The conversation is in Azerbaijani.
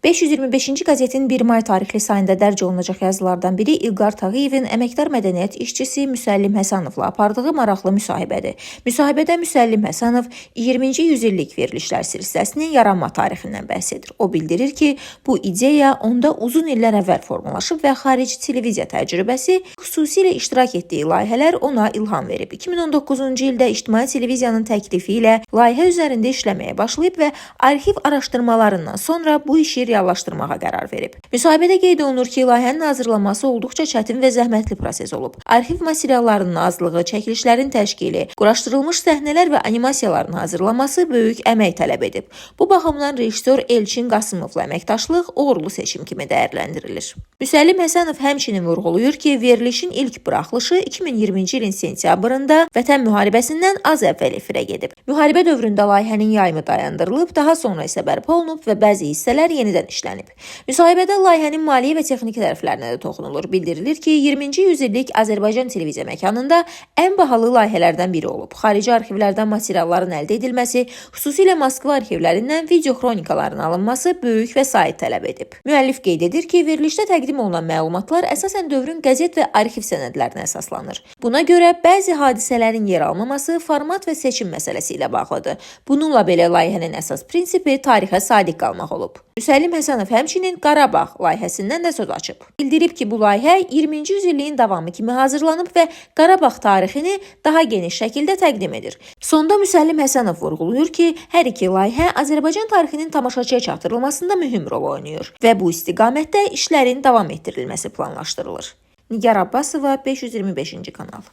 525-ci qəzetin 1 may tarixli sayında dərc olunacaq yazılardan biri İlqar Tağıyevin əməkdar mədəniyyət işçisi Müsəllim Həsənovla apardığı maraqlı müsahibədir. Müsahibədə Müsəllim Həsənov 20-ci yüzillik verilişlər silsiləsinin yaranma tarixindən bəhs edir. O bildirir ki, bu ideya onda uzun illər əvvəl formalaşıb və xarici televiziya təcrübəsi, xüsusilə iştirak etdiyi layihələr ona ilham verib. 2019-cu ildə ictimai televiziyanın təklifi ilə layihə üzərində işləməyə başlayıb və arxiv araşdırmalarından sonra bu işi reallaşdırmağa qərar verib. Müsahibədə qeyd olunur ki, layihənin hazırlanması olduqca çətin və zəhmətli proses olub. Arxiv materiallarının azlığı, çəkilişlərin təşkili, quraşdırılmış səhnələr və animasiyaların hazırlanması böyük əmək tələb edib. Bu baxımdan rejissor Elçin Qasımovla əməkdaşlıq uğurlu seçim kimi dəyərləndirilir. Müsəllim Həsənov həmçinin vurğulayır ki, verilişin ilk buraxılışı 2020-ci ilin sentyabrında Vətən müharibəsindən az əvvəl efirə gedib. Müharibə dövründə layihənin yayımı dayandırılıb, daha sonra isə bərpa olunub və bəzi hissələr yenidən işlənib. Müsahibədə layihənin maliyyə və texniki tərəflərinə də toxunulur. Bildirilir ki, 20-ci yüzillik Azərbaycan televiziya məkanında ən bahalı layihələrdən biri olub. Xarici arxivlərdən materialların əldə edilməsi, xüsusilə Moskva arxivlərindən video xronikaların alınması böyük vəsait tələb edib. Müəllif qeyd edir ki, verilişdə təqdim olunan məlumatlar əsasən dövrün qəzet və arxiv sənədlərinə əsaslanır. Buna görə bəzi hadisələrin yer almaması format və seçim məsələsi ilə bağlıdır. Bununla belə layihənin əsas prinsipi tarixə sadiq qalmaq olub. Müsəllim Həsənov həmçinin Qarabağ layihəsindən də söz açıb. Bildirib ki, bu layihə 20-ci yüzilliyin davamı kimi hazırlanıb və Qarabağ tarixini daha geniş şəkildə təqdim edir. Sonda Müsəllim Həsənov vurğulayır ki, hər iki layihə Azərbaycan tarixinin tamaşaçıya çatdırılmasında mühüm rol oynayır və bu istiqamətdə işlərin davam etdirilməsi planlaşdırılır. Nigar Abbasova, 525-ci kanal.